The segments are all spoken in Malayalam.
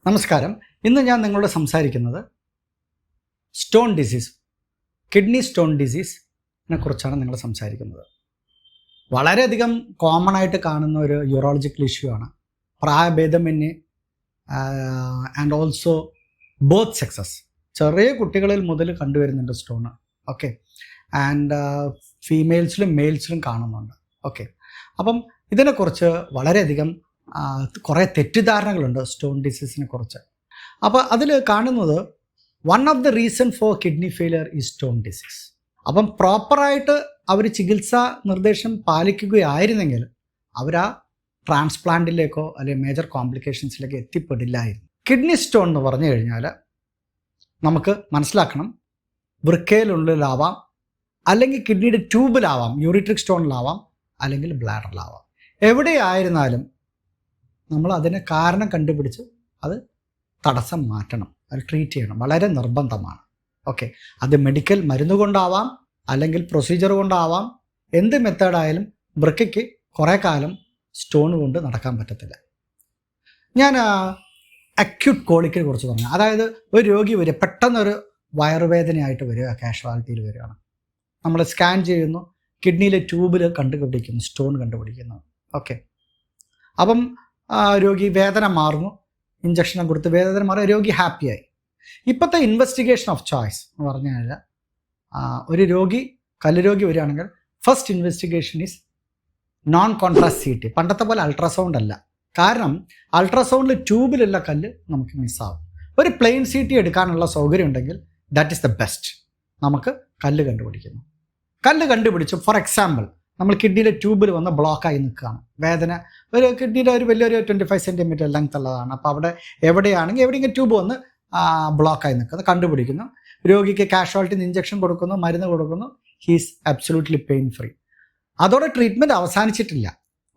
നമസ്കാരം. ഇന്ന് ഞാൻ നിങ്ങളോട് സംസാരിക്കുന്നത് സ്റ്റോൺ ഡിസീസ്, കിഡ്നി സ്റ്റോൺ ഡിസീസിനെ കുറിച്ചാണ് നിങ്ങൾ സംസാരിക്കുന്നത്. വളരെയധികം കോമൺ ആയിട്ട് കാണുന്ന ഒരു യൂറോളജിക്കൽ ഇഷ്യൂ ആണ്. പ്രായഭേദമന്യേ ആൻഡ് ഓൾസോ ബോത്ത് സെക്സസ്, ചെറിയ കുട്ടികളിൽ മുതൽ കണ്ടുവരുന്നുണ്ട് സ്റ്റോൺ. ഓക്കെ, ആൻഡ് ഫീമെയിൽസിലും മെയിൽസിലും കാണുന്നുണ്ട്. ഓക്കെ, അപ്പം ഇതിനെക്കുറിച്ച് വളരെയധികം കുറേ തെറ്റിദ്ധാരണകളുണ്ട് സ്റ്റോൺ ഡിസീസിനെ കുറിച്ച്. അപ്പോൾ അതിൽ കാണുന്നത് one of the reason for kidney failure is stone disease. അപ്പം പ്രോപ്പറായിട്ട് അവർ ചികിത്സാ നിർദ്ദേശം പാലിക്കുകയായിരുന്നെങ്കിൽ അവർ ആ ട്രാൻസ്പ്ലാന്റിലേക്കോ അല്ലെങ്കിൽ മേജർ കോംപ്ലിക്കേഷൻസിലേക്കോ എത്തിപ്പെടില്ലായിരുന്നു. കിഡ്നി സ്റ്റോൺ എന്ന് പറഞ്ഞു കഴിഞ്ഞാൽ നമുക്ക് മനസ്സിലാക്കണം, വൃക്കയിലുള്ളിലാവാം, അല്ലെങ്കിൽ കിഡ്നിയുടെ ട്യൂബിലാവാം, യൂറിട്രിക് സ്റ്റോണിലാവാം, അല്ലെങ്കിൽ ബ്ലാഡറിലാവാം. എവിടെയായിരുന്നാലും നമ്മൾ അതിന് കാരണം കണ്ടുപിടിച്ച് അത് തടസ്സം മാറ്റണം, അത് ട്രീറ്റ് ചെയ്യണം, വളരെ നിർബന്ധമാണ്. ഓക്കെ, അത് മെഡിക്കൽ മരുന്ന് കൊണ്ടാവാം, അല്ലെങ്കിൽ പ്രൊസീജിയർ കൊണ്ടാവാം. എന്ത് മെത്തേഡായാലും വൃക്കയ്ക്ക് കുറേ കാലം സ്റ്റോൺ കൊണ്ട് നടക്കാൻ പറ്റത്തില്ല. ഞാൻ അക്യൂട്ട് കോളിക്കിനെ കുറിച്ച് പറഞ്ഞു. അതായത് ഒരു രോഗി വരിക, പെട്ടെന്നൊരു വയറുവേദനയായിട്ട് വരിക, കാഷ്വാലിറ്റിയിൽ വരികയാണ്. നമ്മൾ സ്കാൻ ചെയ്യുന്നു, കിഡ്നിയിലെ ട്യൂബിൽ കണ്ടുപിടിക്കുന്നു, സ്റ്റോൺ കണ്ടുപിടിക്കുന്നു. ഓക്കെ, അപ്പം രോഗി വേദന മാറുന്നു, ഇഞ്ചക്ഷനെ കൊടുത്ത് വേദന മാറി, രോഗി ഹാപ്പിയായി. ഇപ്പോഴത്തെ ഇൻവെസ്റ്റിഗേഷൻ ഓഫ് ചോയ്സ് എന്ന് പറഞ്ഞു കഴിഞ്ഞാൽ ഒരു കല്ല് രോഗി വരികയാണെങ്കിൽ first investigation is known contrast CT. പണ്ടത്തെ പോലെ അൾട്രാസൗണ്ട് അല്ല. കാരണം അൾട്രാസൗണ്ടിൽ ട്യൂബിലുള്ള കല്ല് നമുക്ക് മിസ്സാവും. ഒരു പ്ലെയിൻ CT എടുക്കാനുള്ള സൗകര്യം ഉണ്ടെങ്കിൽ ദാറ്റ് ഈസ് ദ ബെസ്റ്റ്. നമുക്ക് കല്ല് കണ്ടുപിടിക്കുന്നു. കല്ല് കണ്ടുപിടിച്ചു, ഫോർ എക്സാമ്പിൾ നമ്മൾ കിഡ്നിയിലെ ട്യൂബിൽ വന്ന് ബ്ലോക്കായി നിൽക്കുകയാണ്. വേദന, ഒരു കിഡ്നിയുടെ ഒരു വലിയൊരു 25 സെൻറ്റിമീറ്റർ ലെങ്ത് ഉള്ളതാണ്. അപ്പോൾ അവിടെ എവിടെയെങ്കിലും ട്യൂബ് വന്ന് ബ്ലോക്കായി നിൽക്കുന്നത് കണ്ടുപിടിക്കുന്നു. രോഗിക്ക് കാഷ്വാലിറ്റി ഇഞ്ചക്ഷൻ കൊടുക്കുന്നു, മരുന്ന് കൊടുക്കുന്നു. He's absolutely pain free. അതോടെ ട്രീറ്റ്മെൻറ്റ് അവസാനിച്ചിട്ടില്ല.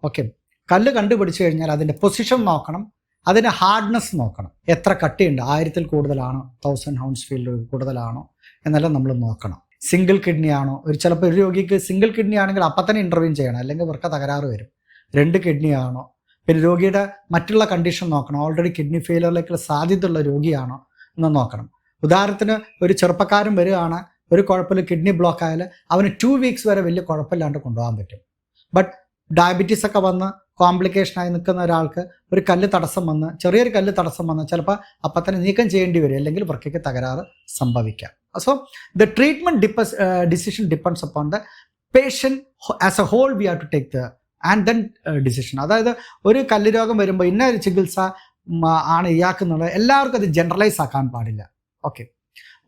ഓക്കെ, കല്ല് കണ്ടുപിടിച്ച് കഴിഞ്ഞാൽ അതിൻ്റെ പൊസിഷൻ നോക്കണം, അതിൻ്റെ ഹാർഡ്നെസ് നോക്കണം. എത്ര കട്ടിയുണ്ട്, 1000-ൽ കൂടുതലാണോ, 1000 ഹൗൺസ്ഫീൽഡ് കൂടുതലാണോ എന്നെല്ലാം നമ്മൾ നോക്കണം. സിംഗിൾ കിഡ്നി ആണോ, ചിലപ്പോൾ ഒരു രോഗിക്ക് സിംഗിൾ കിഡ്നി ആണെങ്കിൽ അപ്പം തന്നെ ഇൻ്റർവ്യൂ ചെയ്യണം, അല്ലെങ്കിൽ വൃക്ക തകരാറ് വരും. 2 കിഡ്നി ആണോ, പിന്നെ രോഗിയുടെ മറ്റുള്ള കണ്ടീഷൻ നോക്കണം. ഓൾറെഡി കിഡ്നി ഫെയിലിയറിലേക്കുള്ള സാധ്യതയുള്ള രോഗിയാണോ എന്ന് നോക്കണം. ഉദാഹരണത്തിന് ഒരു ചെറുപ്പക്കാരൻ വരികയാണ്, ഒരു കുഴപ്പമില്ല, കിഡ്നി ബ്ലോക്ക് ആയാൽ അവന് 2 വീക്സ് വരെ വലിയ കുഴപ്പമില്ലാണ്ട് കൊണ്ടുപോകാൻ പറ്റും. ബട്ട് ഡയബറ്റീസ് ഒക്കെ വന്ന് കോംപ്ലിക്കേഷനായി നിൽക്കുന്ന ഒരാൾക്ക് ഒരു ചെറിയൊരു കല്ല് തടസ്സം വന്ന് ചിലപ്പോൾ അപ്പം തന്നെ നീക്കം ചെയ്യേണ്ടി വരും, അല്ലെങ്കിൽ വൃക്കയ്ക്ക് തകരാറ് സംഭവിക്കാം. So the treatment decision depends upon the patient as a whole. We have to take the and then decision. അതായത് ഒരു കല്ല് രോഗം വരുമ്പോൾ ഇന്ന ഒരു ചികിത്സ ആണ് ഇയാൾക്കുന്നുള്ളത് എല്ലാവർക്കും അത് ജനറലൈസ് ആക്കാൻ പാടില്ല. ഓക്കെ,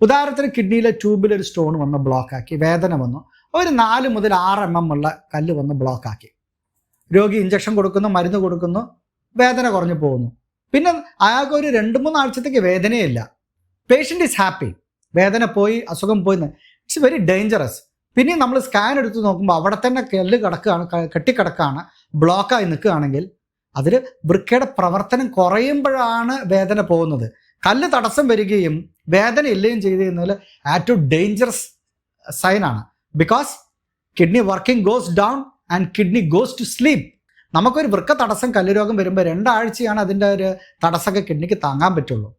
ഉദാഹരണത്തിന് കിഡ്നിയിലെ ട്യൂബിൽ ഒരു സ്റ്റോൺ വന്ന് ബ്ലോക്കാക്കി, വേദന വന്നു, ഒരു 4 മുതൽ 6 mm ഉള്ള കല്ല് വന്ന് ബ്ലോക്കാക്കി. രോഗി ഇഞ്ചക്ഷൻ കൊടുക്കുന്നു, മരുന്ന് കൊടുക്കുന്നു, വേദന കുറഞ്ഞു പോകുന്നു. പിന്നെ അയാൾക്ക് ഒരു 2-3 ആഴ്ചത്തേക്ക് വേദനയില്ല. പേഷ്യൻ്റ് ഈസ് ഹാപ്പി, വേദന പോയി, അസുഖം പോയി. It's very dangerous. പിന്നെ നമ്മൾ സ്കാൻ എടുത്ത് നോക്കുമ്പോൾ അവിടെ തന്നെ കല്ല് കെട്ടിക്കിടക്കുകയാണ്, ബ്ലോക്കായി നിൽക്കുകയാണെങ്കിൽ അതിൽ വൃക്കയുടെ പ്രവർത്തനം കുറയുമ്പോഴാണ് വേദന പോകുന്നത്. കല്ല് തടസ്സം വരികയും വേദന ഇല്ലുകയും ചെയ്ത് കഴിഞ്ഞാൽ ഏറ്റവും ഡേഞ്ചറസ് സൈനാണ്. Because kidney working goes down and kidney goes to sleep. നമുക്കൊരു വൃക്ക തടസ്സം, കല്ല് രോഗം വരുമ്പോൾ 2 ആഴ്ചയാണ് അതിൻ്റെ ഒരു തടസ്സമൊക്കെ കിഡ്നിക്ക് താങ്ങാൻ പറ്റുള്ളൂ.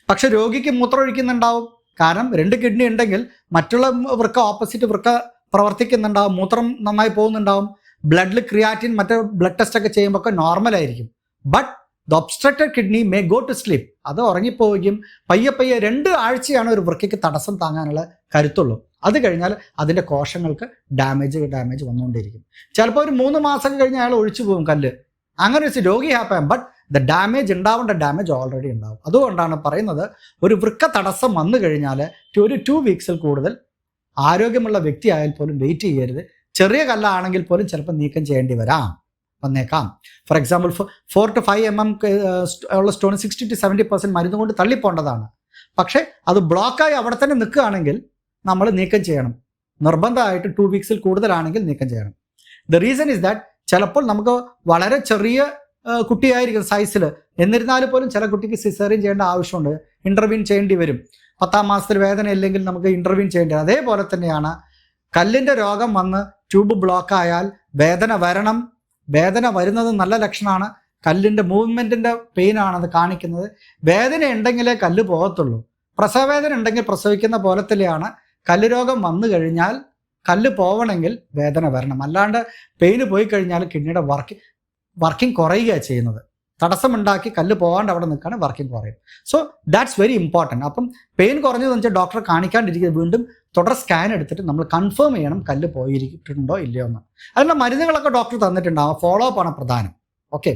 പക്ഷെ രോഗിക്ക് മൂത്രം ഒഴിക്കുന്നുണ്ടാവും, കാരണം 2 കിഡ്നി ഉണ്ടെങ്കിൽ മറ്റുള്ള വൃക്ക, ഓപ്പോസിറ്റ് വൃക്ക പ്രവർത്തിക്കുന്നുണ്ടാവും, മൂത്രം നന്നായി പോകുന്നുണ്ടാവും, ബ്ലഡിൽ ക്രിയാറ്റിൻ മറ്റേ ബ്ലഡ് ടെസ്റ്റ് ഒക്കെ ചെയ്യുമ്പോൾ ഒക്കെ നോർമലായിരിക്കും. But the obstructed kidney may go to sleep. അത് ഉറങ്ങിപ്പോവുകയും പയ്യെ 2 ആഴ്ചയാണ് ഒരു വൃക്കയ്ക്ക് തടസ്സം താങ്ങാനുള്ള കരുത്തുള്ളൂ. അത് കഴിഞ്ഞാൽ അതിൻ്റെ കോശങ്ങൾക്ക് ഡാമേജ് വന്നുകൊണ്ടിരിക്കും. ചിലപ്പോൾ ഒരു 3 മാസം കഴിഞ്ഞ് അയാൾ ഒഴിച്ചു പോകും കല്ല്. അങ്ങനെ വെച്ച് രോഗി ഹാപ്പിയാകും. ബട്ട് ദ ഡാമേജ് ഉണ്ടാവേണ്ട ഡാമേജ് ഓൾറെഡി ഉണ്ടാവും. അതുകൊണ്ടാണ് പറയുന്നത്, ഒരു വൃക്ക തടസ്സം വന്നു കഴിഞ്ഞാൽ ഒരു 2 വീക്സിൽ കൂടുതൽ ആരോഗ്യമുള്ള വ്യക്തി ആയാൽ പോലും വെയിറ്റ് ചെയ്യരുത്. ചെറിയ കല്ലാണെങ്കിൽ പോലും ചിലപ്പോൾ നീക്കം ചെയ്യേണ്ടി വന്നേക്കാം. ഫോർ എക്സാമ്പിൾ 4 to 5 mm ഉള്ള സ്റ്റോൺ 60 to 70% മരുന്ന് കൊണ്ട് തള്ളിപ്പോണ്ടതാണ്. പക്ഷേ അത് ബ്ലോക്കായി അവിടെ തന്നെ നിൽക്കുകയാണെങ്കിൽ നമ്മൾ നീക്കം ചെയ്യണം. നിർബന്ധമായിട്ട് 2 വീക്സിൽ കൂടുതലാണെങ്കിൽ നീക്കം ചെയ്യണം. ദ റീസൺ ഇസ് ദാറ്റ് ചിലപ്പോൾ നമുക്ക് വളരെ ചെറിയ കുട്ടിയായിരിക്കും സൈസിൽ, എന്നിരുന്നാലും പോലും ചില കുട്ടിക്ക് സിസേറിയൻ ചെയ്യേണ്ട ആവശ്യമുണ്ട്, ഇൻ്റർവ്യൂൻ ചെയ്യേണ്ടി വരും. 10ാം മാസത്തിൽ വേദന ഇല്ലെങ്കിൽ നമുക്ക് ഇൻ്റർവ്യൂൻ ചെയ്യേണ്ടി വരും. അതേപോലെ തന്നെയാണ് കല്ലിൻ്റെ രോഗം വന്ന് ട്യൂബ് ബ്ലോക്ക് ആയാൽ വേദന വരണം. വേദന വരുന്നത് നല്ല ലക്ഷണമാണ്. കല്ലിൻ്റെ മൂവ്മെൻറ്റിൻ്റെ പെയിനാണത് കാണിക്കുന്നത്. വേദന ഉണ്ടെങ്കിലേ കല്ല് പോകത്തുള്ളൂ. പ്രസവവേദന ഉണ്ടെങ്കിൽ പ്രസവിക്കുന്ന പോലത്തിലെയാണ് കല്ല് രോഗം വന്നു കഴിഞ്ഞാൽ കല്ല് പോവണമെങ്കിൽ വേദന വരണം. അല്ലാണ്ട് പെയിന് പോയി കഴിഞ്ഞാൽ കിഡ്നിയുടെ വർക്കിംഗ് കുറയുകയാണ് ചെയ്യുന്നത്. തടസ്സമുണ്ടാക്കി കല്ല് പോകാണ്ട് അവിടെ നിൽക്കുകയാണ്, വർക്കിംഗ് കുറയും. So that's very important. അപ്പം പെയിൻ കുറഞ്ഞതെന്ന് വെച്ചാൽ ഡോക്ടറെ കാണിക്കാണ്ടിരിക്കുക, വീണ്ടും തുടർ സ്കാൻ എടുത്തിട്ട് നമ്മൾ കൺഫേം ചെയ്യണം കല്ല് പോയിട്ടുണ്ടോ ഇല്ലയോ എന്ന്. അതിൻ്റെ മരുന്നുകളൊക്കെ ഡോക്ടർ തന്നിട്ടുണ്ടാവും, ഫോളോ അപ്പ് ആണ് പ്രധാനം. ഓക്കെ.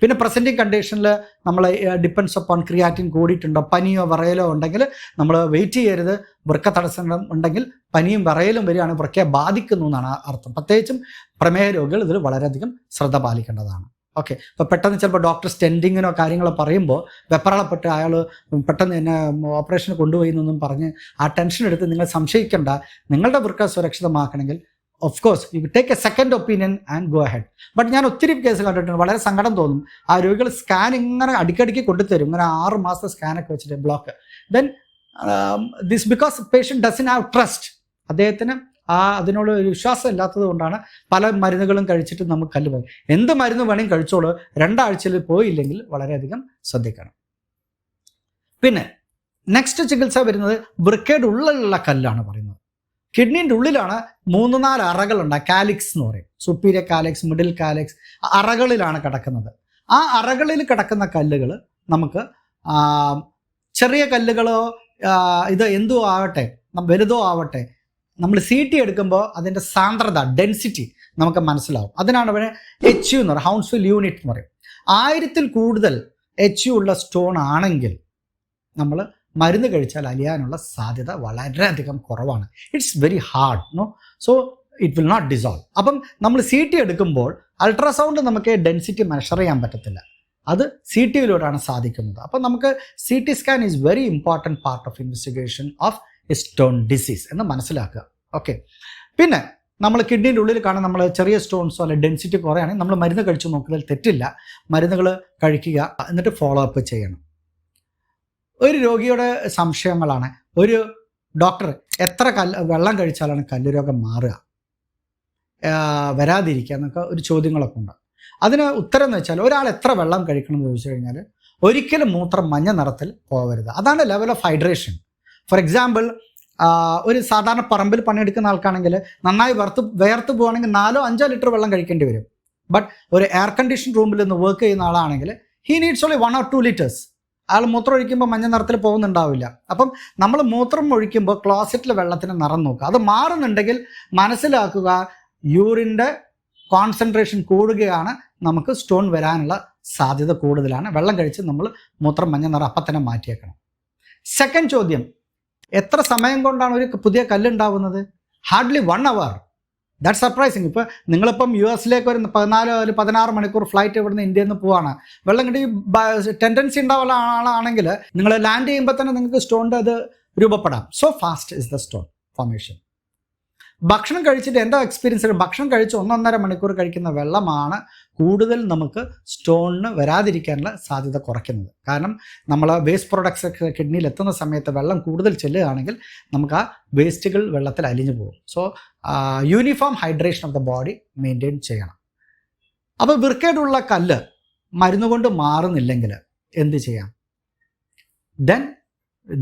പിന്നെ പ്രസൻറ്റിങ് കണ്ടീഷനിൽ നമ്മൾ ഡിപ്പെൻഡ്സ് അപ്പോൺ ക്രിയാറ്റിൻ കൂടിയിട്ടുണ്ടോ, പനിയോ വിറയലോ ഉണ്ടെങ്കിൽ നമ്മൾ വെയിറ്റ് ചെയ്യരുത്. വൃക്ക തടസ്സം ഉണ്ടെങ്കിൽ പനിയും വിറയലും വരികയാണ് വൃക്കയെ ബാധിക്കുന്നു എന്നാണ് അർത്ഥം. പ്രത്യേകിച്ചും പ്രമേഹ രോഗികൾ ഇതിൽ വളരെയധികം ശ്രദ്ധ പാലിക്കേണ്ടതാണ്. ഓക്കെ. ഇപ്പോൾ പെട്ടെന്ന് ചിലപ്പോൾ ഡോക്ടർ സ്റ്റെൻഡിങ്ങിനോ കാര്യങ്ങളോ പറയുമ്പോൾ വെപ്രാളപ്പെട്ട് അയാൾ പെട്ടെന്ന് എന്നെ ഓപ്പറേഷന് കൊണ്ടുപോയി എന്നൊന്നും പറഞ്ഞ് ആ ടെൻഷൻ എടുത്ത് നിങ്ങൾ സംശയിക്കേണ്ട. നിങ്ങളുടെ വൃക്ക സുരക്ഷിതമാക്കണമെങ്കിൽ of course you take a second opinion and go ahead. But ഞാൻ ഒത്തിരി കേസ് കണ്ടിട്ടുണ്ട്, വളരെ സങ്കടം തോന്നും. ആ രോഗികൾ സ്കാൻ ഇങ്ങനെ അടിക്കടിക്ക് കൊണ്ടുതരും, ഇങ്ങനെ 6 മാസത്തെ സ്കാനൊക്കെ വെച്ചിട്ട് block. Then this because patient doesn't have trust. അദ്ദേഹത്തിന് അതിനുള്ള ഒരു വിശ്വാസം ഇല്ലാത്തത് കൊണ്ടാണ് പല മരുന്നുകളും കഴിച്ചിട്ട് നമുക്ക് കല്ല് പോയി. എന്ത് മരുന്ന് വേണമെങ്കിൽ കഴിച്ചോളൂ, 2 ആഴ്ചയിൽ പോയില്ലെങ്കിൽ വളരെയധികം ശ്രദ്ധിക്കണം. പിന്നെ നെക്സ്റ്റ് ചികിത്സ വരുന്നത് വൃക്കയുടെ ഉള്ളിലുള്ള കല്ലാണ് പറയുന്നത്. കിഡ്നീൻ്റെ ഉള്ളിലാണ് 3-4 അറകളുണ്ട്, കാലിക്സ് എന്ന് പറയും. സുപ്പീരിയർ കാലിക്സ്, മിഡിൽ കാലിക്സ്, അറകളിലാണ് കിടക്കുന്നത്. ആ അറകളിൽ കിടക്കുന്ന കല്ലുകൾ നമുക്ക് ചെറിയ കല്ലുകളോ ഇത് എന്തോ ആവട്ടെ, വലുതോ ആവട്ടെ, നമ്മൾ CT എടുക്കുമ്പോൾ അതിൻ്റെ സാന്ദ്രത, ഡെൻസിറ്റി നമുക്ക് മനസ്സിലാവും. അതിനാണ് ഇവിടെ HU എന്ന് പറയും, ഹൗൺസ്വിൽ യൂണിറ്റ് എന്ന് പറയും. 1000-ൽ കൂടുതൽ HU ഉള്ള സ്റ്റോൺ ആണെങ്കിൽ നമ്മൾ മരുന്ന് കഴിച്ചാൽ അലിയാനുള്ള സാധ്യത വളരെയധികം കുറവാണ്. It's very hard, no, so it will not dissolve. അപ്പം നമ്മൾ CT എടുക്കുമ്പോൾ അൾട്രാസൗണ്ട് നമുക്ക് ഡെൻസിറ്റി മെഷർ ചെയ്യാൻ പറ്റത്തില്ല, അത് CTയിലൂടെയാണ് സാധിക്കുന്നത്. അപ്പം നമുക്ക് CT scan is very important part of investigation of stone disease എന്ന് മനസ്സിലാക്കുക. ഓക്കെ. പിന്നെ നമ്മൾ കിഡ്നിയുടെ ഉള്ളിൽ കാണാൻ നമ്മൾ ചെറിയ സ്റ്റോൺസോ അല്ലെങ്കിൽ ഡെൻസിറ്റി കുറയാണെങ്കിൽ നമ്മൾ മരുന്ന് കഴിച്ച് നോക്കുന്നതിൽ തെറ്റില്ല. മരുന്നുകൾ കഴിക്കുക, എന്നിട്ട് ഫോളോ അപ്പ് ചെയ്യണം. ഒരു രോഗിയുടെ സംശയങ്ങളാണ്, ഒരു ഡോക്ടർ എത്ര വെള്ളം കഴിച്ചാലാണ് കല്ല് രോഗം മാറുക, വരാതിരിക്കുക എന്നൊക്കെ ഒരു ചോദ്യങ്ങളൊക്കെ ഉണ്ട്. അതിന് ഉത്തരം എന്ന് വെച്ചാൽ ഒരാൾ എത്ര വെള്ളം കഴിക്കണം എന്ന് ചോദിച്ചു കഴിഞ്ഞാൽ ഒരിക്കലും മൂത്രം മഞ്ഞ നിറത്തിൽ പോകരുത്. അതാണ് level of hydration. For example, ഒരു സാധാരണ പറമ്പിൽ പണിയെടുക്കുന്ന ആൾക്കാണെങ്കിൽ നന്നായി വേർത്ത് പോവുകയാണെങ്കിൽ 4-5 ലിറ്റർ വെള്ളം കഴിക്കേണ്ടി വരും. ബട്ട് ഒരു എയർ കണ്ടീഷൻ റൂമിൽ നിന്ന് വർക്ക് ചെയ്യുന്ന ആളാണെങ്കിൽ he needs only 1 or 2 liters. അയാൾ മൂത്രം ഒഴിക്കുമ്പോൾ മഞ്ഞ നിറത്തിൽ പോകുന്നുണ്ടാവില്ല. അപ്പം നമ്മൾ മൂത്രം ഒഴിക്കുമ്പോൾ ക്ലോസറ്റിലെ വെള്ളത്തിന് നിറം നോക്കുക. അത് മാറുന്നുണ്ടെങ്കിൽ മനസ്സിലാക്കുക യൂറിൻ്റെ കോൺസെൻട്രേഷൻ കൂടുകയാണ്, നമുക്ക് സ്റ്റോൺ വരാനുള്ള സാധ്യത കൂടുതലാണ്. വെള്ളം കഴിച്ച് നമ്മൾ മൂത്രം മഞ്ഞ നിറം അപ്പം തന്നെ മാറ്റിയേക്കണം. സെക്കൻഡ് ചോദ്യം, എത്ര സമയം കൊണ്ടാണ് ഒരു പുതിയ കല്ലുണ്ടാവുന്നത്? Hardly 1 hour. That surprising. ഇപ്പോൾ നിങ്ങളിപ്പം US-ലേക്ക് ഒരു 14-16 മണിക്കൂർ ഫ്ലൈറ്റ് ഇവിടുന്ന് ഇന്ത്യയിൽ നിന്ന് പോവാണ്. വെള്ളം കിട്ടി ടെൻഡൻസി ഉണ്ടാവുന്ന ആളാണെങ്കിൽ നിങ്ങൾ ലാൻഡ് ചെയ്യുമ്പോൾ തന്നെ നിങ്ങൾക്ക് സ്റ്റോണിൻ്റെ അത് രൂപപ്പെടാം. So fast is the stone formation. ഭക്ഷണം കഴിച്ചിട്ട് എൻ്റെ എക്സ്പീരിയൻസിൽ ഭക്ഷണം കഴിച്ച് 1-1.5 മണിക്കൂർ കഴിക്കുന്ന വെള്ളമാണ് കൂടുതൽ നമുക്ക് സ്റ്റോണിന് വരാതിരിക്കാനുള്ള സാധ്യത കുറയ്ക്കുന്നത്. കാരണം നമ്മൾ വേസ്റ്റ് പ്രോഡക്ട്സ് ഒക്കെ കിഡ്നിയിൽ എത്തുന്ന സമയത്ത് വെള്ളം കൂടുതൽ ചെല്ലുകയാണെങ്കിൽ നമുക്ക് ആ വേസ്റ്റുകൾ വെള്ളത്തിൽ അലിഞ്ഞു പോകും. So uniform hydration of the body maintain ചെയ്യണം. അപ്പോൾ വൃക്കയിലുള്ള കല്ല് മരുന്ന് കൊണ്ട് മാറുന്നില്ലെങ്കിൽ എന്ത് ചെയ്യാം? Then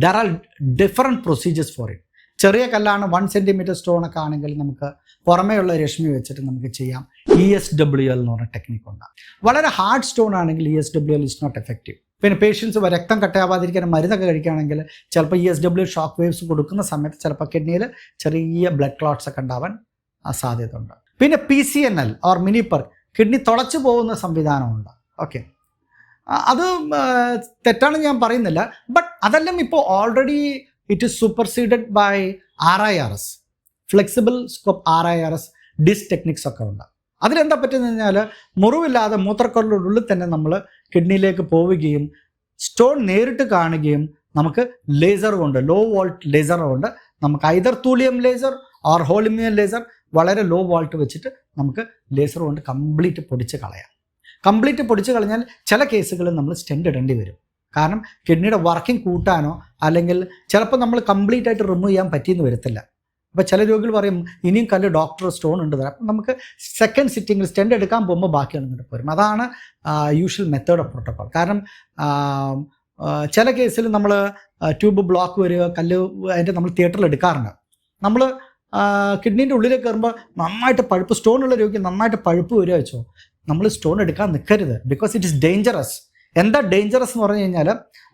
there are different procedures for it. ചെറിയ കല്ലാണ് 1 centimeter സ്റ്റോണൊക്കെ ആണെങ്കിൽ നമുക്ക് പുറമേയുള്ള രശ്മി വെച്ചിട്ട് നമുക്ക് ചെയ്യാം. ESWL എന്ന് പറഞ്ഞ ടെക്നിക്ക് ഉണ്ട്. വളരെ ഹാർഡ് സ്റ്റോൺ ആണെങ്കിൽ ESWL ഇസ് നോട്ട് എഫക്റ്റീവ്. പിന്നെ പേഷ്യൻസ് രക്തം കട്ടയാവാതിരിക്കാൻ മരുന്നൊക്കെ കഴിക്കുകയാണെങ്കിൽ ചിലപ്പോൾ ESWL ഷോക്ക് വേവ്സ് കൊടുക്കുന്ന സമയത്ത് ചിലപ്പോൾ കിഡ്നിയിൽ ചെറിയ ബ്ലഡ് ക്ലോട്ട്സ് ഒക്കെ ഉണ്ടാവാൻ സാധ്യത ഉണ്ട്. പിന്നെ PCNL ഓർ മിനിപ്പർ, കിഡ്നി തുളച്ചു പോകുന്ന സംവിധാനമുണ്ട്. ഓക്കെ, അത് തെറ്റാണെന്ന് ഞാൻ പറയുന്നില്ല. ബട്ട് അതെല്ലാം ഇപ്പോൾ already it is superseded by RIRS, flexible scope RIRS, this techniques ഒക്കെ ഉണ്ട്. അതിലെന്താ പറ്റുന്നത് കഴിഞ്ഞാൽ മുറിവില്ലാതെ മൂത്രക്കടലിൻ്റെ ഉള്ളിൽ തന്നെ നമ്മൾ കിഡ്നിയിലേക്ക് പോവുകയും സ്റ്റോൺ നേരിട്ട് കാണുകയും നമുക്ക് ലേസർ കൊണ്ട്, ലോ വോൾട്ട് ലേസർ കൊണ്ട് നമുക്ക് either thulium laser or holmium laser വളരെ ലോ വോൾട്ട് വെച്ചിട്ട് നമുക്ക് ലേസർ കൊണ്ട് കംപ്ലീറ്റ് പൊടിച്ച് കളയാം. കംപ്ലീറ്റ് പൊടിച്ച് കളഞ്ഞാൽ ചില കേസുകളിൽ നമ്മൾ സ്റ്റെൻഡ് ഇടേണ്ടി വരും. കാരണം കിഡ്നിയുടെ വർക്കിംഗ് കൂട്ടാനോ അല്ലെങ്കിൽ ചിലപ്പോൾ നമ്മൾ കംപ്ലീറ്റ് ആയിട്ട് റിമൂവ് ചെയ്യാൻ പറ്റിയെന്ന് വരത്തില്ല. അപ്പോൾ ചില രോഗികൾ പറയും ഇനിയും കല്ല് ഡോക്ടർ സ്റ്റോൺ ഉണ്ട് തരാം. അപ്പം നമുക്ക് സെക്കൻഡ് സിറ്റിങ്ങിൽ സ്റ്റെൻഡ് എടുക്കാൻ പോകുമ്പോൾ ബാക്കിയാണ് ഇങ്ങോട്ട് പോരും. അതാണ് യൂഷ്വൽ മെത്തേഡ് ഓഫ് പ്രോട്ടോകോൾ. കാരണം ചില കേസിൽ നമ്മൾ ട്യൂബ് ബ്ലോക്ക് വരിക, കല്ല് അതിൻ്റെ നമ്മൾ തിയേറ്ററിൽ എടുക്കാറുണ്ട്. നമ്മൾ കിഡ്നീൻ്റെ ഉള്ളിലേക്ക് കയറുമ്പോൾ നന്നായിട്ട് പഴുപ്പ്, സ്റ്റോണുള്ള രോഗിക്ക് നന്നായിട്ട് പഴുപ്പ് വരിക വെച്ചോ, നമ്മൾ സ്റ്റോൺ എടുക്കാൻ നിൽക്കരുത്. Because it is dangerous. എന്താ ഡേഞ്ചറസ് എന്ന് പറഞ്ഞു കഴിഞ്ഞാൽ,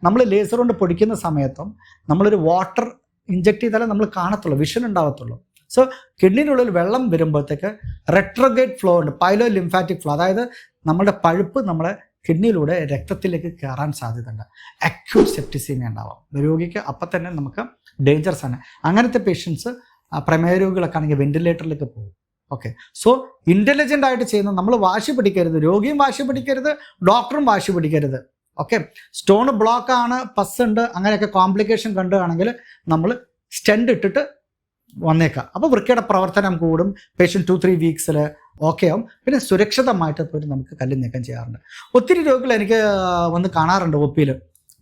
നമ്മൾ ലേസർ കൊണ്ട് പൊടിക്കുന്ന സമയത്തും നമ്മളൊരു വാട്ടർ ഇഞ്ചെക്ട് ചെയ്താലേ നമ്മൾ കാണത്തുള്ളൂ, വിഷൻ ഉണ്ടാവത്തുള്ളൂ. സോ കിഡ്നിയുടെ ഉള്ളിൽ വെള്ളം വരുമ്പോഴത്തേക്ക് റെട്രോഗ്രേഡ് ഫ്ലോ ഉണ്ട്, പൈലോ ലിംഫാറ്റിക് ഫ്ലോ, അതായത് നമ്മുടെ പഴുപ്പ് നമ്മളെ കിഡ്നിയിലൂടെ രക്തത്തിലേക്ക് കയറാൻ സാധ്യതയുണ്ട്. അക്യൂട്ട് സെപ്റ്റിസീമിയ ഉണ്ടാവാം രോഗിക്ക്, അപ്പം തന്നെ നമുക്ക് ഡേഞ്ചറസ് ആണ്. അങ്ങനത്തെ പേഷ്യൻസ് പ്രമേയ രോഗികളൊക്കെ ആണെങ്കിൽ വെന്റിലേറ്ററിലേക്ക് പോകും. ഓക്കെ, സോ ഇൻ്റലിജൻ്റ് ആയിട്ട് ചെയ്യുന്ന നമ്മൾ വാശി പിടിക്കരുത്, രോഗിയും വാശി പിടിക്കരുത്, ഡോക്ടറും വാശി പിടിക്കരുത്. ഓക്കെ, സ്റ്റോൺ ബ്ലോക്ക് ആണ്, പസ് ഉണ്ട്, അങ്ങനെയൊക്കെ കോംപ്ലിക്കേഷൻ കണ്ടുകയാണെങ്കിൽ നമ്മൾ സ്റ്റെൻഡ് ഇട്ടിട്ട് വന്നേക്കാം. അപ്പോൾ വൃക്കയുടെ പ്രവർത്തനം കൂടും, പേഷ്യൻ്റ് 2-3 വീക്സിൽ ഓക്കെ ആവും. പിന്നെ സുരക്ഷിതമായിട്ട് പോലും നമുക്ക് കല്ല് നീക്കം ചെയ്യാറുണ്ട്. ഒത്തിരി രോഗികൾ എനിക്ക് വന്ന് കാണാറുണ്ട് ഒപ്പിയിൽ,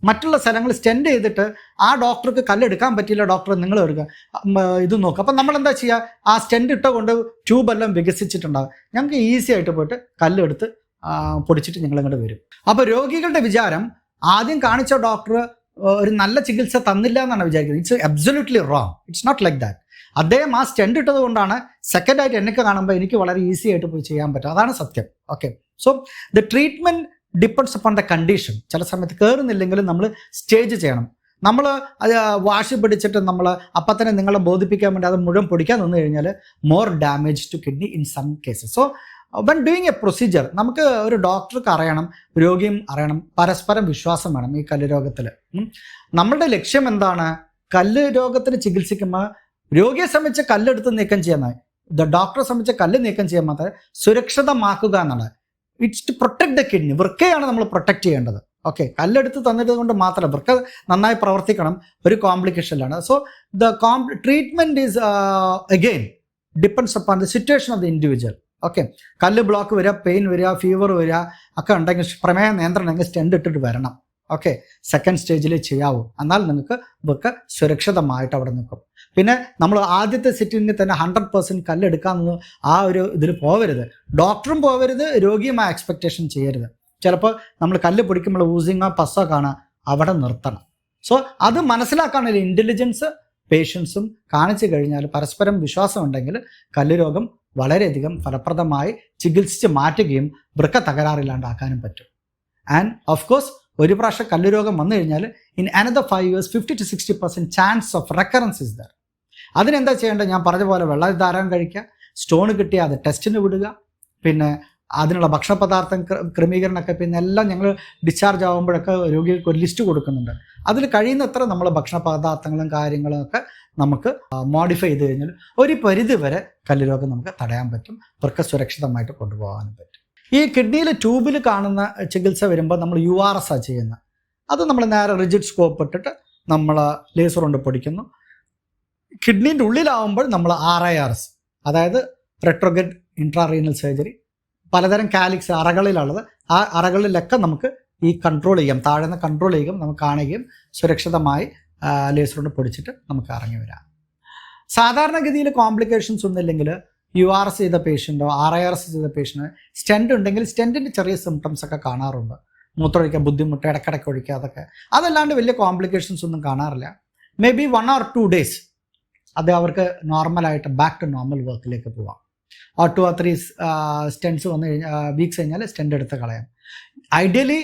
മറ്റുള്ള സ്ഥലങ്ങൾ സ്റ്റെൻഡ് ചെയ്തിട്ട് ആ ഡോക്ടർക്ക് കല്ലെടുക്കാൻ പറ്റിയില്ല, ഡോക്ടർ നിങ്ങൾ എടുക്കുക ഇത് നോക്കുക. അപ്പം നമ്മൾ എന്താ ചെയ്യുക, ആ സ്റ്റെൻഡ് ഇട്ട കൊണ്ട് ട്യൂബെല്ലാം വികസിച്ചിട്ടുണ്ടാകും. ഞങ്ങൾക്ക് ഈസി ആയിട്ട് പോയിട്ട് കല്ലെടുത്ത് പൊടിച്ചിട്ട് ഞങ്ങളിങ്ങോട്ട് വരും. അപ്പോൾ രോഗികളുടെ വിചാരം ആദ്യം കാണിച്ച ഡോക്ടർ ഒരു നല്ല ചികിത്സ തന്നില്ല എന്നാണ് വിചാരിക്കുന്നത്. It's absolutely wrong. It's not like that. അദ്ദേഹം ആ സ്റ്റെൻഡ് ഇട്ടത് കൊണ്ടാണ് സെക്കൻഡായിട്ട് എന്നൊക്കെ കാണുമ്പോൾ എനിക്ക് വളരെ ഈസി ആയിട്ട് പോയി ചെയ്യാൻ പറ്റും. അതാണ് സത്യം. Okay, so the treatment depends upon the condition. ചില സമയത്ത് കയറുന്നില്ലെങ്കിലും നമ്മൾ സ്റ്റേജ് ചെയ്യണം. നമ്മൾ അത് വാശി പിടിച്ചിട്ട് നമ്മൾ അപ്പം തന്നെ നിങ്ങളെ ബോധിപ്പിക്കാൻ വേണ്ടി അത് മുഴുവൻ പൊടിക്കാൻ നിന്ന് കഴിഞ്ഞാൽ more damage to kidney in some cases. So when doing a procedure നമുക്ക് ഒരു ഡോക്ടർക്ക് അറിയണം, രോഗിയും അറിയണം, പരസ്പരം വിശ്വാസം വേണം. ഈ കല്ല് രോഗത്തിൽ നമ്മളുടെ ലക്ഷ്യം എന്താണ്? കല്ല് രോഗത്തിന് ചികിത്സിക്കുമ്പോൾ രോഗിയെ സംബന്ധിച്ച് കല്ലെടുത്ത് നീക്കം ചെയ്യുന്നത്, ഡോക്ടറെ സംബന്ധിച്ച് കല്ല് നീക്കം ചെയ്യാൻ മാത്രമേ സുരക്ഷിതമാക്കുക എന്നുള്ളത്. It's to protect the kidney. വൃക്കയാണ് നമ്മൾ പ്രൊട്ടക്ട് ചെയ്യേണ്ടത്. ഓക്കെ, കല്ലെടുത്ത് തന്നത് കൊണ്ട് മാത്രമല്ല, വൃക്ക നന്നായി പ്രവർത്തിക്കണം, ഒരു കോംപ്ലിക്കേഷനിലാണ്. So the treatment is again depends upon the situation of the individual. Okay, കല്ല് ബ്ലോക്ക് വരിക, പെയിൻ വരിക, ഫീവർ വരിക ഒക്കെ ഉണ്ടെങ്കിൽ പ്രമേയ നിയന്ത്രണം ഉണ്ടെങ്കിൽ സ്റ്റെൻഡ് ഇട്ടിട്ട് വരണം. ഓക്കെ, സെക്കൻഡ് സ്റ്റേജിൽ ചെയ്യാവൂ. എന്നാൽ നിങ്ങൾക്ക് വൃക്ക സുരക്ഷിതമായിട്ട് അവിടെ നിൽക്കും. പിന്നെ നമ്മൾ ആദ്യത്തെ സിറ്റിങ്ങിൽ തന്നെ 100% കല്ലെടുക്കാമെന്ന് ആ ഒരു ഇതിൽ പോവരുത്. ഡോക്ടറും പോവരുത്, രോഗിയും ആ എക്സ്പെക്റ്റേഷൻ ചെയ്യരുത്. ചിലപ്പോൾ നമ്മൾ കല്ല് പൊടിക്കുമ്പോൾ ഊസിങ്ങോ പസ്സോ കാണാം, അവിടെ നിർത്തണം. സോ അത് മനസ്സിലാക്കാനുള്ള ഇൻ്റലിജൻസ് പേഷ്യൻസും കാണിച്ചു കഴിഞ്ഞാൽ, പരസ്പരം വിശ്വാസം ഉണ്ടെങ്കിൽ കല്ല് രോഗം വളരെയധികം ഫലപ്രദമായി ചികിത്സിച്ച് മാറ്റുകയും വൃക്ക തകരാറില്ലാണ്ടാക്കാനും പറ്റും. ആൻഡ് ഓഫ് കോഴ്സ് ഒരു പ്രാവശ്യം കല്ല് രോഗം വന്നു കഴിഞ്ഞാൽ in another 5 years 50 to 60% chance of recurrence is there. അതിനെന്താ ചെയ്യേണ്ടത്? ഞാൻ പറഞ്ഞ പോലെ വെള്ളം ധാരാളം കഴിക്കുക, സ്റ്റോൺ കിട്ടിയാൽ അത് ടെസ്റ്റിന് വിടുക, പിന്നെ അതിനുള്ള ഭക്ഷണ പദാർത്ഥം ക്രമീകരണമൊക്കെ പിന്നെ എല്ലാം ഞങ്ങൾ ഡിസ്ചാർജ് ആകുമ്പോഴൊക്കെ രോഗികൾക്ക് ഒരു ലിസ്റ്റ് കൊടുക്കുന്നുണ്ട്. അതിൽ കഴിയുന്നത്ര നമ്മൾ ഭക്ഷണ പദാർത്ഥങ്ങളും കാര്യങ്ങളും ഒക്കെ നമുക്ക് മോഡിഫൈ ചെയ്ത് കഴിഞ്ഞാൽ ഒരു പരിധി വരെ കല്ല് രോഗം നമുക്ക് തടയാൻ പറ്റും, വൃക്ക സുരക്ഷിതമായിട്ട് കൊണ്ടുപോകാനും പറ്റും. ഈ കിഡ്നിയിൽ ട്യൂബിൽ കാണുന്ന ചികിത്സ വരുമ്പോൾ നമ്മൾ URS ആണ് ചെയ്യുന്നത്. അത് നമ്മൾ നേരെ റിജിഡ് സ്കോപ്പ് ഇട്ടിട്ട് നമ്മൾ ലേസർ കൊണ്ട് പൊടിക്കുന്നു. കിഡ്നീൻ്റെ ഉള്ളിലാവുമ്പോൾ നമ്മൾ RIRS, അതായത് റെട്രോഗ്രേഡ് ഇൻട്രാറീനൽ സർജറി, പലതരം കാലിക്സ് അറകളിലുള്ളത്, ആ അറകളിലൊക്കെ നമുക്ക് ഈ കൺട്രോൾ ചെയ്യാം, താഴെ നിന്ന് കൺട്രോൾ ചെയ്യുകയും നമുക്ക് കാണുകയും സുരക്ഷിതമായി ലേസർ കൊണ്ട് പൊടിച്ചിട്ട് നമുക്ക് ഇറങ്ങി വരാം. സാധാരണഗതിയിൽ കോംപ്ലിക്കേഷൻസ് ഒന്നുമില്ലെങ്കിൽ URS ചെയ്ത പേഷ്യൻറ്റോ RIRS ചെയ്ത പേഷ്യൻറ്റ് സ്റ്റെൻഡ് ഉണ്ടെങ്കിൽ സ്റ്റെൻറ്റിൻ്റെ ചെറിയ സിംറ്റംസ് ഒക്കെ കാണാറുണ്ട്. മൂത്രമൊഴിക്കാൻ ബുദ്ധിമുട്ട്, ഇടയ്ക്കിടയ്ക്ക് ഒഴിക്കുക, അതൊക്കെ. അതല്ലാണ്ട് വലിയ കോംപ്ലിക്കേഷൻസ് ഒന്നും കാണാറില്ല. മേ ബി 1 or 2 days അത് അവർക്ക് നോർമലായിട്ട് ബാക്ക് ടു നോർമൽ വർക്കിലേക്ക് പോവാം. 2 or 3 സ്റ്റെൻസ് വന്നു കഴിഞ്ഞാൽ വീക്സ് കഴിഞ്ഞാൽ സ്റ്റെൻഡ് എടുത്ത് കളയാം. ഐഡിയലി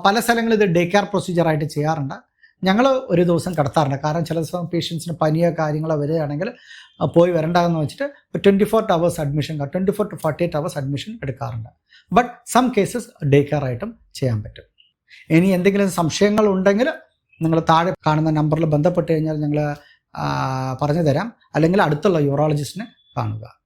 പല സ്ഥലങ്ങളിൽ ഇത് ഡേ കെയർ പ്രൊസീജിയറായിട്ട് ചെയ്യാറുണ്ട്. ഞങ്ങൾ ഒരു ദിവസം കിടത്താറുണ്ട്. കാരണം ചില ദിവസം പേഷ്യൻസിന് പനിയോ കാര്യങ്ങളോ വരികയാണെങ്കിൽ പോയി വരണ്ടെന്ന് വെച്ചിട്ട് 24 hours admission, 24 to 48 hours admission എടുക്കാറുണ്ട്. But some cases day care ആയിട്ടും ചെയ്യാൻ പറ്റും. ഇനി എന്തെങ്കിലും സംശയങ്ങൾ ഉണ്ടെങ്കിൽ നിങ്ങൾ താഴെ കാണുന്ന നമ്പറിൽ ബന്ധപ്പെട്ട് കഴിഞ്ഞാൽ ഞങ്ങൾ പറഞ്ഞു തരാം, അല്ലെങ്കിൽ അടുത്തുള്ള യൂറോളജിസ്റ്റിനെ കാണുക.